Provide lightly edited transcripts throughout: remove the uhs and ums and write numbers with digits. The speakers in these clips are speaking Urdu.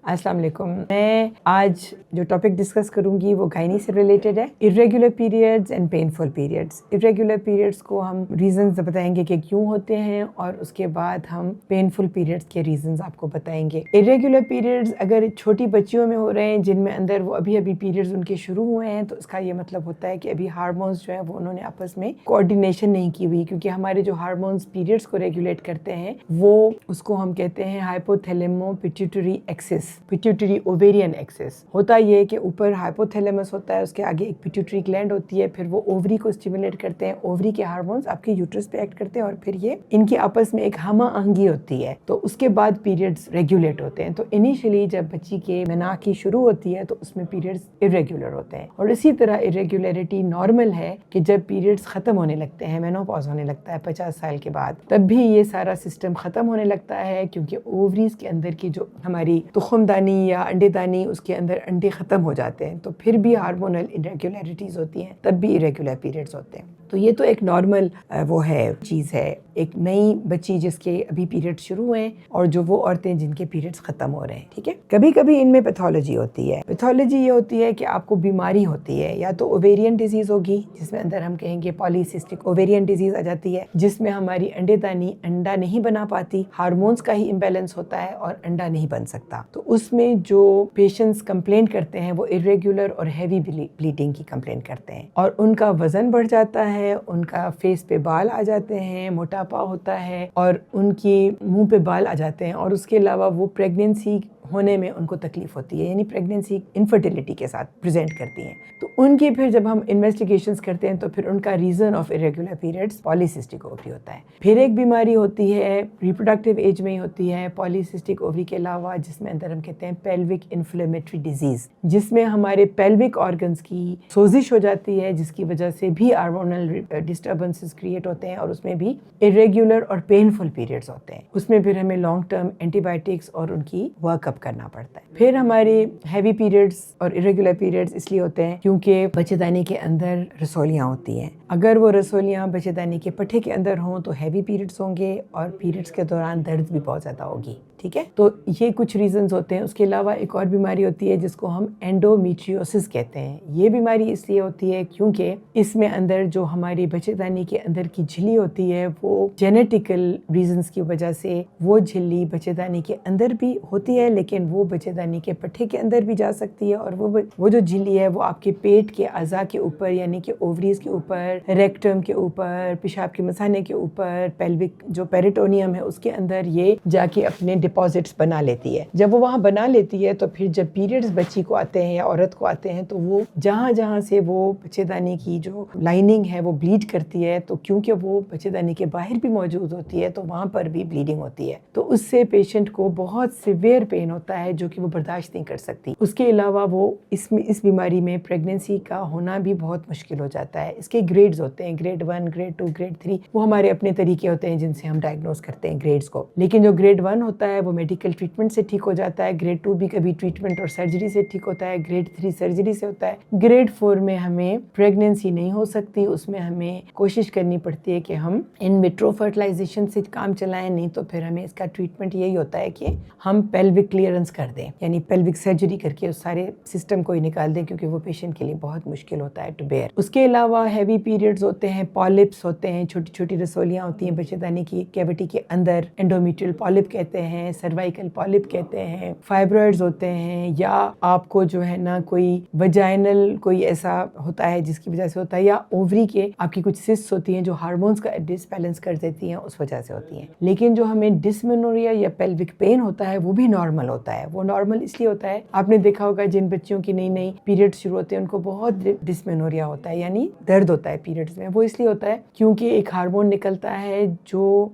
السلام علیکم. میں آج جو ٹاپک ڈسکس کروں گی وہ گائنی سے ریلیٹڈ ہے. Irregular periods and painful periods. Irregular periods کو ہم ریزنز بتائیں گے کہ کیوں ہوتے ہیں, اور اس کے بعد ہم پینفل پیریڈز کے ریزنز آپ کو بتائیں گے. ارریگولر پیریڈز اگر چھوٹی بچیوں میں ہو رہے ہیں جن میں اندر وہ ابھی پیریڈز ان کے شروع ہوئے ہیں, تو اس کا یہ مطلب ہوتا ہے کہ ابھی ہارمونز جو ہیں وہ انہوں نے آپس میں کوآرڈینیشن نہیں کی ہوئی, کیونکہ ہمارے جو ہارمونز پیریڈز کو ریگولیٹ کرتے ہیں وہ اس کو ہم کہتے ہیں ہائپوتھیلیمو pituitary Axis, pituitary ovarian Axis. ہوتا یہ ہے کہ اوپر ہائپوتھیلیمس ہوتا ہے, اس کے آگے ایک پیٹیوٹری گلینڈ ہوتی ہے, پھر وہ اووری کو اسٹیمولیٹ کرتے ہیں, اووری کے ہارمونز آپ کے یوٹرس پہ ایکٹ کرتے ہیں, اور پھر یہ ان کی آپس میں ایک ہمہ آہنگی ہوتی ہے, تو اس کے بعد پیریڈز ریگولیٹ ہوتے ہیں. تو انیشلی جب بچی کے مینارکی شروع ہوتی ہے تو اس میں پیریڈز ارریگولر ہوتے ہیں, اور اسی طرح ارریگولیرٹی نارمل ہے کہ جب پیریڈز ختم ہونے لگتے ہیں, مینوپاز ہونے لگتا ہے 50 سال کے بعد, تب بھی یہ سارا سسٹم ختم ہونے لگتا ہے, کیونکہ اووریز کے اندر کی جو ہماری تخم دانی یا انڈے دانی, اس کے اندر انڈے ختم ہو جاتے ہیں, تو پھر بھی ہارمونل ارریگولیرٹیز ہوتی ہیں, تب بھی ارریگولر پیریڈز ہوتے ہیں. تو یہ تو ایک نارمل وہ ہے چیز ہے, ایک نئی بچی جس کے ابھی پیریڈ شروع ہوئے ہیں, اور جو وہ عورتیں جن کے پیریڈز ختم ہو رہے ہیں. ٹھیک ہے, کبھی کبھی ان میں پیتھولوجی ہوتی ہے. پیتھولوجی یہ ہوتی ہے کہ آپ کو بیماری ہوتی ہے, یا تو اوویرین ڈیزیز ہوگی جس میں اندر ہم کہیں گے پالیسسٹک اوویرین ڈیزیز آ جاتی ہے, جس میں ہماری انڈے دانی انڈا نہیں بنا پاتی, ہارمونز کا ہی امبیلنس ہوتا ہے اور انڈا نہیں بن سکتا. تو اس میں جو پیشنٹس کمپلین کرتے ہیں وہ ارریگولر اور ہیوی بلیڈنگ کی کمپلین کرتے ہیں, اور ان کا وزن بڑھ جاتا ہے, ان کا فیس پہ بال آ جاتے ہیں, موٹاپا ہوتا ہے, اور ان کی منہ پہ بال آ جاتے ہیں, اور اس کے علاوہ وہ پریگنینسی ہونے میں ان کو تکلیف ہوتی ہے, یعنی پریگنینسی انفرٹیلٹی کے ساتھ پریزنٹ کرتی ہیں. تو ان کی پھر جب ہم انویسٹیگیشنز کرتے ہیں تو پھر ان کا reason of irregular periods polycystic ovary ہوتا ہے. پھر ایک بیماری ہوتی ہے ریپروڈکٹیو ایج میں ہی ہوتی ہے پالیسسٹک اووری کے علاوہ, جس میں اندر ہم کہتے ہیں پیلوک انفلیمیٹری ڈیزیز, جس میں ہمارے پیلوک آرگنز کی سوزش ہو جاتی ہے, جس کی وجہ سے بھی ہارمونل ڈسٹربنسز کریٹ ہوتے ہیں, اور اس میں بھی ارریگولر اور پینفل پیریڈز ہوتے ہیں. اس میں پھر ہمیں لانگ ٹرم اینٹی بائیوٹکس اور ان کی ورک اپ کرنا پڑتا ہے. پھر ہمارے ہیوی پیریڈز اور ارریگولر پیریڈز اس لیے ہوتے ہیں کیونکہ بچے دانی کے اندر رسولیاں ہوتی ہیں. اگر وہ رسولیاں بچے دانی کے پٹھے کے اندر ہوں تو ہیوی پیریڈز ہوں گے, اور پیریڈز کے دوران درد بھی بہت زیادہ ہوگی. ٹھیک ہے, تو یہ کچھ ریزنز ہوتے ہیں. اس کے علاوہ ایک اور بیماری ہوتی ہے جس کو ہم اینڈومیٹریوسس کہتے ہیں. یہ بیماری اس لیے ہوتی ہے کیونکہ اس میں اندر جو ہماری بچے دانی کے اندر کی جھلی ہوتی ہے وہ جینیٹیکل ریزنز کی وجہ سے وہ جھلی بچے دانی کے اندر بھی ہوتی ہے, لیکن وہ بچے دانی کے پٹھے کے اندر بھی جا سکتی ہے, اور وہ جو جھلی ہے وہ آپ کے پیٹ کے اعضاء کے اوپر, یعنی کہ اووریز کے اوپر, ریکٹم کے اوپر, پیشاب کے مثانے کے اوپر, پیلوک جو پیریٹونیم ہے اس کے اندر یہ جا کے اپنے ڈپازٹس بنا لیتی ہے. جب وہ وہاں بنا لیتی ہے تو پھر جب پیریڈز بچی کو آتے ہیں یا عورت کو آتے ہیں تو وہ جہاں سے وہ بچے دانی کی جو لائننگ ہے وہ بلیڈ کرتی ہے, تو کیونکہ وہ بچے دانی کے باہر بھی موجود ہوتی ہے تو وہاں پر بھی بلیڈنگ ہوتی ہے, تو اس سے پیشنٹ کو بہت سیویئر پین ہوتا ہے جو کہ وہ برداشت نہیں کر سکتی. اس کے علاوہ وہ اس بیماری میں پریگنینسی کا ہونا بھی بہت مشکل ہو جاتا ہے. اس کے گریڈز ہوتے ہیں, گریڈ 1, گریڈ 2, گریڈ 3, وہ ہمارے اپنے طریقے ہوتے ہیں جن سے ہم ڈائگنوز کرتے ہیں گریڈز کو. لیکن جو گریڈ 1 ہوتا ہے وہ میڈیکل ٹریٹمنٹ سے ٹھیک ہو جاتا ہے, گریڈ 2 بھی کبھی ٹریٹمنٹ اور سرجری سے ٹھیک ہوتا ہے, گریڈ 3 سرجری سے ہوتا ہے, گریڈ 4 میں ہمیں پریگنینسی نہیں ہو سکتی. اس میں ہمیں کوشش کرنی پڑتی ہے کہ ہم ان وٹرو فرٹیلائزیشن سے کام چلائیں, نہیں تو پھر ہمیں اس کا ٹریٹمنٹ یہی ہوتا ہے کہ ہم پیلوک کلیئرنس کر دیں, یعنی پیلوک سرجری کر کے اس سارے سسٹم کو ہی نکال دیں, کیونکہ وہ پیشنٹ کے لیے بہت مشکل ہوتا ہے ٹو بیئر. اس کے علاوہ ہیوی پیریڈز ہوتے ہیں, پالپس ہوتے ہیں, چھوٹی چھوٹی رسولیاں ہوتی ہیں بچے دانی کی کیوٹی کے اندر, انڈومیٹریل پالپ کہتے ہیں, سروائکل پالپ کہتے ہیں, فائبرائڈز ہوتے ہیں, یا آپ کو جو ہے نا کوئی وجائنل کوئی ایسا ہوتا ہے جس کی وجہ سے ہوتا ہے, یا اووری کے آپ کی کچھ سسٹ ہوتی ہیں جو ہارمونز کا ڈسبیلنس کر دیتی ہیں, اس وجہ سے ہوتی ہیں. لیکن جو ہمیں ڈسمینوریا یا پیلوک پین ہوتا ہے وہ بھی نارمل ہوتا ہے. وہ نارمل اس لیے ہوتا ہے, آپ نے دیکھا ہوگا جن بچیوں کی نئی پیریڈ شروع ہوتے ہیں ان کو بہت ڈسمینوریا ہوتا ہے, یعنی درد ہوتا ہے پیریڈز میں. وہ اس لیے ہوتا ہے کیونکہ ایک ہارمون نکلتا ہے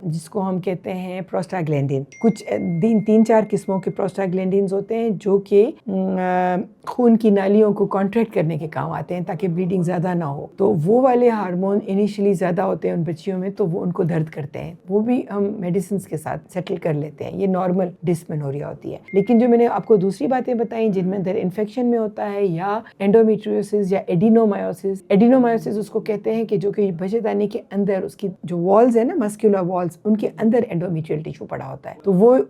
جس کو ہم کہتے ہیں پروسٹاگلینڈن. کچھ 3-4 قسموں کے پروسٹاگلینڈنز ہوتے ہیں جو کہ خون کی نالیوں کو کانٹریکٹ کرنے کے کام آتے ہیں تاکہ بلیڈنگ زیادہ نہ ہو. تو وہ والے ہارمون انیشلی زیادہ ہوتے ہیں ان بچیوں میں, تو وہ ان کو درد کرتے ہیں. وہ بھی ہم میڈیسنز کے ساتھ سیٹل کر لیتے ہیں. یہ نارمل ڈسمینوریا ہوتی ہے. لیکن جو میں نے آپ کو دوسری باتیں بتائیں جن میں اندر انفیکشن میں ہوتا ہے, یا اینڈومیٹریوسس یا ایڈینومائوسس. ایڈینومائوسس اس کو کہتے ہیں کہ جو کہ بچے دانی کے اندر اس کی جو والز ہے نا, مسکولر والز, ان کے اندر اینڈومیٹریل ٹیشو پڑا ہوتا ہے, تو وہ